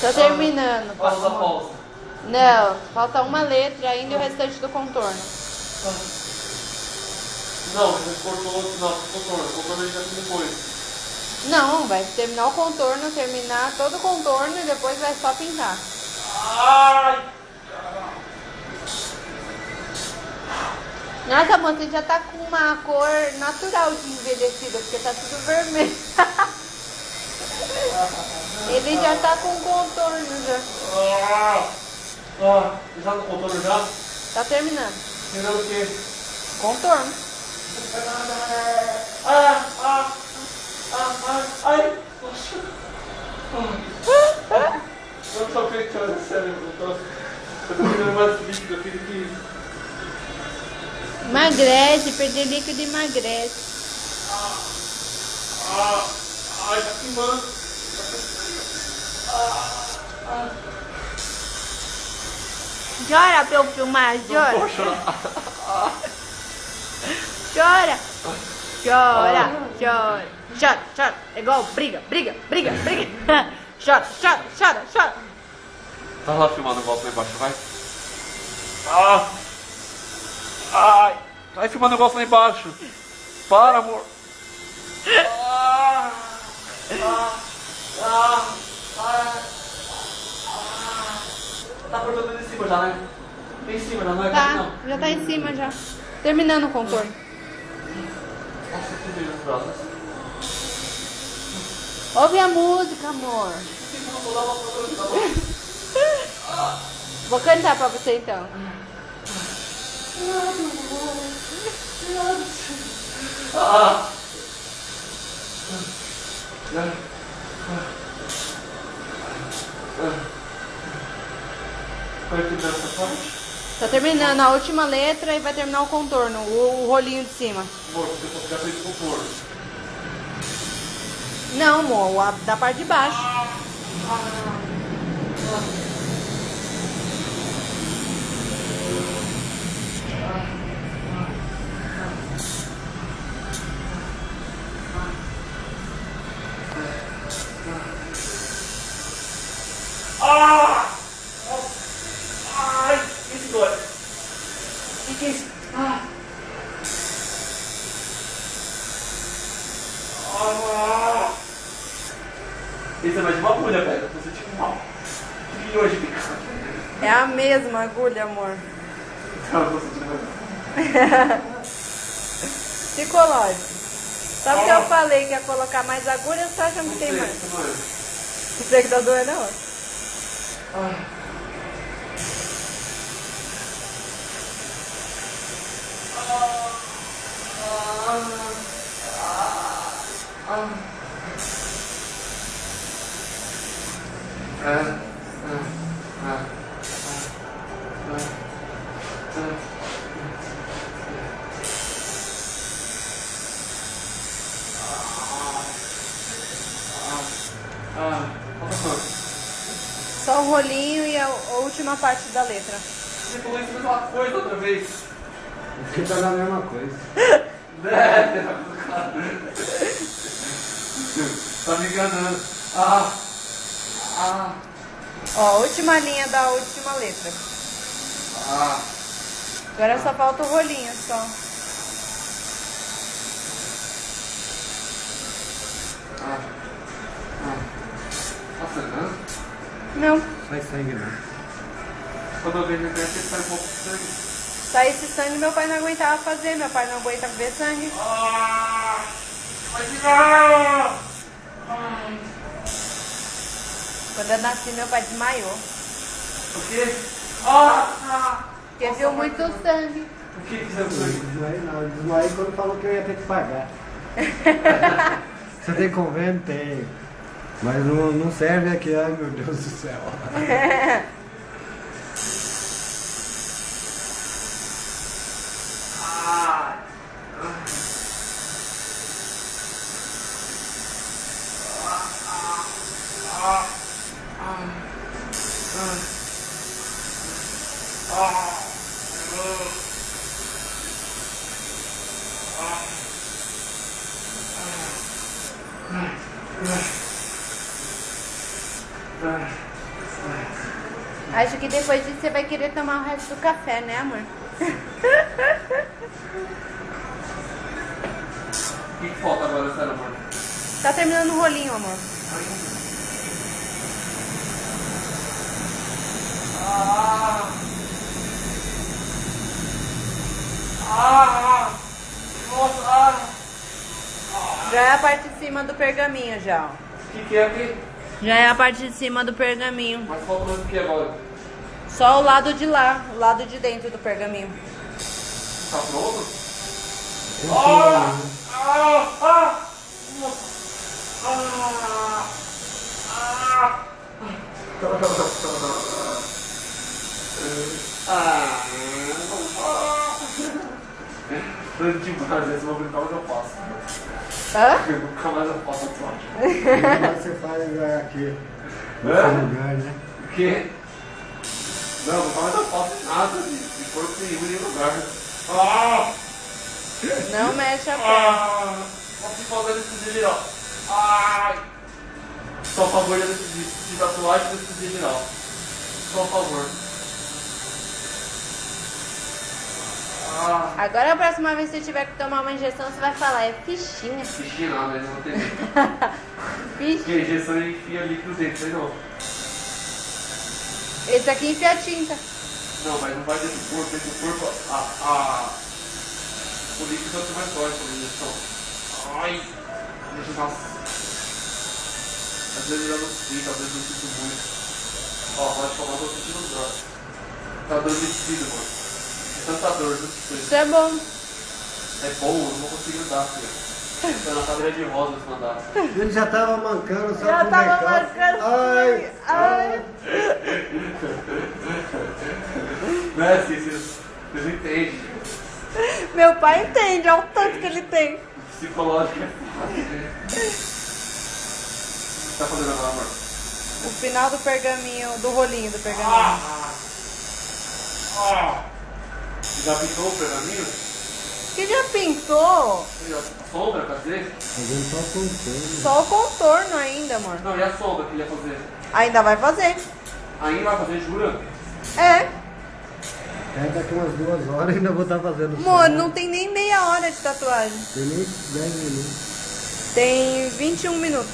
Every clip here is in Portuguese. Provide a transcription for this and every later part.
Tô terminando. Pausa. Não, falta uma letra ainda e o restante do contorno. Não, você cortou o final do contorno. O contorno a gente vai fazer depois. Não, vai terminar o contorno, terminar todo o contorno e depois vai só pintar. Ai! Nossa, amor, você já tá com uma cor natural de envelhecida, porque tá tudo vermelho. Ele já tá com contorno já. Já no contorno já? Tá terminando. Terminando o quê? Contorno. Ai! Nossa! Eu não tô acreditando, sério. Eu tô perdendo mais líquido aqui do que isso. Emagrece, perder líquido emagrece. Ai, tá queimando. Chora pra eu filmar, chora. Não vou chorar. Chora. Chora. É igual briga. Chora. Tá lá filmando o golpe lá embaixo, vai. Ai! Vai filmando o negócio lá embaixo. Para, amor. Tá cortando em cima já, né? Em cima já, não é? Tá, já tá em cima já. Terminando o contorno. Nossa, que beijo nos braços. Ouve a música, amor. Vou cantar pra você então. Vai terminar essa parte? Tá terminando a última letra e vai terminar o contorno, o rolinho de cima. Amor, você já fez o contorno. Não, amor, da parte de baixo. Ai, isso dói. Que é isso? Esse é mais de uma agulha, velho. Você tinha mal. Milhões de picadas. É a mesma agulha, amor. Então, eu tô sentindo. Psicológico. Só porque eu falei que ia colocar mais agulha, você tá achando que tem mais? Você que tá doendo, não? Só o rolinho e a última parte da letra. Você falou isso mesma coisa outra vez. Porque tá na mesma coisa. Tá me enganando. Ó, a última linha da última letra. Agora só falta o rolinho, só. Nossa, não? Não. Sai sangue não. Quando eu vejo na internet, ele sai um pouco de sangue. Sai esse sangue, meu pai não aguentava fazer. Meu pai não aguenta ver sangue. Mas não! Quando eu nasci, meu pai desmaiou. O quê? Porque viu muito sangue. O que que você sangue? Desmaiei não. Desmaiei quando falou que eu ia ter que pagar. Você tem convênio? Tem. Mas não serve aqui, ai meu Deus do céu. Acho que depois disso você vai querer tomar o resto do café, né, amor? O que falta agora, sério, amor? Tá terminando o rolinho, amor. Nossa! Já é a parte de cima do pergaminho, já, ó. O que é aqui? Já é a parte de cima do pergaminho. Mas falta mais o que agora? Só o lado de lá, o lado de dentro do pergaminho. Tá pronto? Tanto demais, esse vou brincar, mas eu faço. Hã? Nunca mais eu faço atuante. Mas você faz aqui, nesse lugar, né? O quê? Não, nunca mais eu faço nada de corpo nenhum em lugar. Não mexe a perna. Só se fazer esse geral. Só a favor de tatuagem desse geral. Só a favor. Agora a próxima vez que você tiver que tomar uma injeção, você vai falar, é fichinha. Fichinha nada, mas não tem jeito. Fichinha. Porque a injeção enfia líquido dentro, aí não. Esse aqui enfia tinta. Não, mas não vai dentro do corpo, dentro do corpo o líquido é o que mais dói com a injeção. Ai! Nossa. Às vezes eu não sinto, às vezes eu sinto muito. Ó, pode falar, eu tô sentindo dor. Tá adormecido, mano. Tanta dor, Isso é bom. é bom, eu não consigo andar, filho. Tô na cadeira de rodas pra andar. Ele já tava mancando, só Já com tava decalque. marcando. Ai, Ai. Né, vocês não entendem. Meu pai entende, olha o tanto que ele tem. Psicológico é foda. Tá fazendo agora, amor? O final do pergaminho, do rolinho do pergaminho. Já pintou o pergaminho? Que já pintou? A sombra, quer dizer? fazendo só contorno. Só o contorno ainda, amor. Não, e a sombra que ele ia fazer? Ainda vai fazer. Ainda vai fazer, jura? É. Daqui umas 2 horas ainda vou estar fazendo Amor, sombra. não tem nem meia hora de tatuagem. Tem nem 10 minutos. Tem 21 minutos.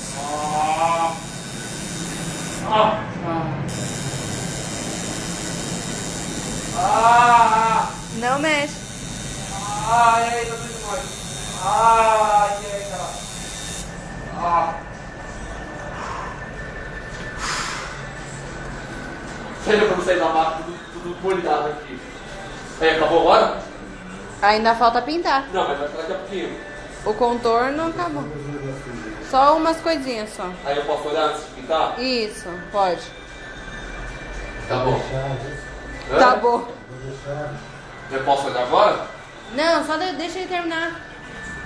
Não mexe. Ai, tá doendo demais. Ai, cara. Sério, quando sair da maca, tudo molhado aqui. Acabou agora? Ainda falta pintar. Não, mas vai ficar daqui a pouquinho. O contorno acabou. Só umas coisinhas só. Aí eu posso olhar antes de pintar? Isso, pode. Tá bom. Hã? Tá bom. Eu posso olhar agora? Não, só deixa ele terminar.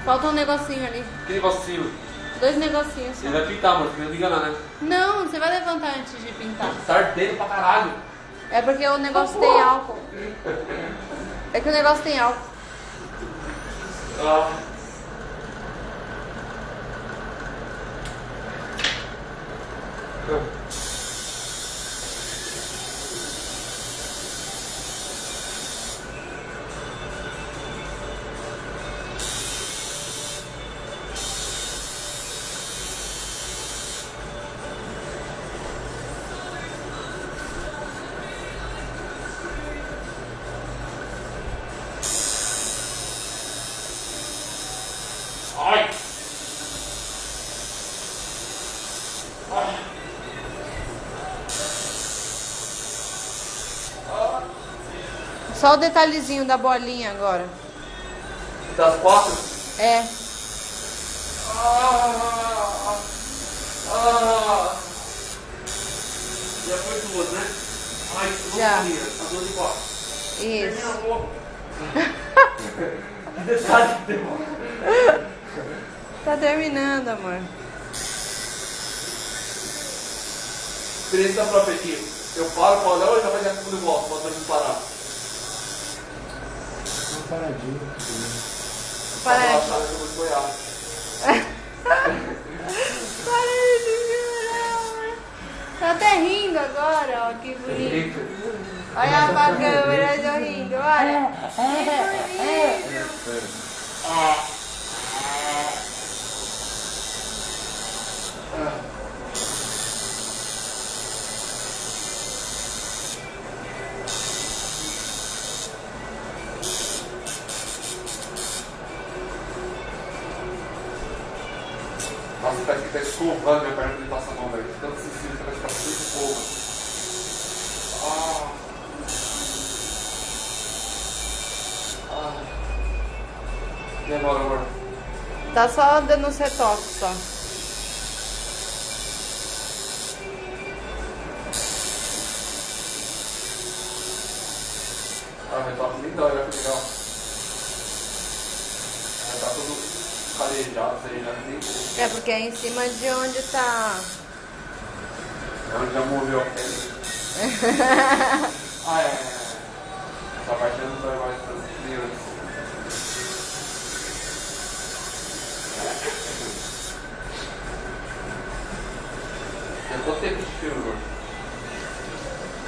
Falta um negocinho ali. Que negocinho? 2 negocinhos só. Ele vai pintar, mano, você não me engana, né? Não, você vai levantar antes de pintar. Tá ardendo pra caralho. É porque o negócio tem álcool. É que o negócio tem álcool. Ah. Ai! Só o detalhezinho da bolinha agora. Das 4? É. Já foi 2, né? Ai, Já. Tá dando igual. Isso. Detalhe que demora. Tá terminando, amor. Experiência própria aqui. Eu paro, falo, não, já vai dar tudo igual, botando de parar. Uma paradinha. Para Eu de vou desgoiar. chorar, amor. Tá até que bonito. Olha pra câmera, eu rindo, olha. Que bonito. Nossa, parece que tá escovando minha perna quando ele passa a mão, velho. Tanto sensível que parece que tá cheio de escova. E agora, amor? Tá só dando uns retoques só. Retoque nem dá, olha que legal. Tá tudo calejado, isso aí já nem. É porque é em cima de onde tá. Onde já morreu a pele. É. Essa parte já não vai mais tanto que antes. Eu tô tempo de filme, amor.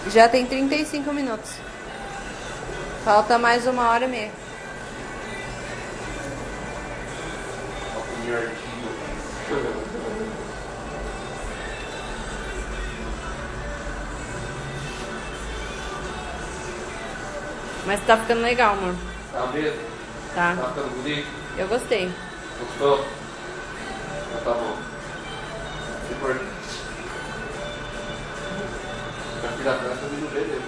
Já tem 35 minutos. Falta mais 1h30. Falta um artigo. Mas tá ficando legal, amor. Tá mesmo? Tá. Tá ficando bonito? Eu gostei. Gostou? Então tá bom. Se for. Minha filha atrás também não vê dele.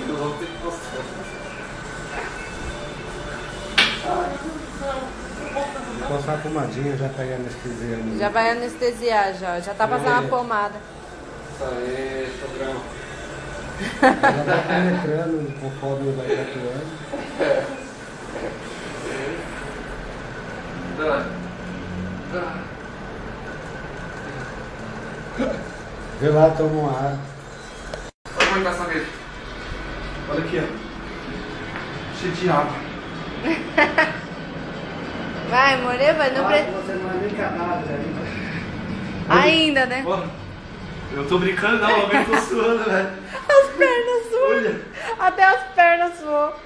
Nós vamos ter que gostar. Vou passar a pomadinha já pra ir anestesiando. Já vai anestesiar já. Já tá passando a pomada. Isso aí, programa. Já tá penetrando conforme vai atuando. Vê lá, toma um ar. Olha como é que tá essa mesa. Olha aqui, ó. Cheio de água. Vai, amor, vai. Não pre... Você não é nem capaz ainda. Ainda, né? Ó, eu tô brincando não, eu tô suando, velho. As pernas suam. Até as pernas suam.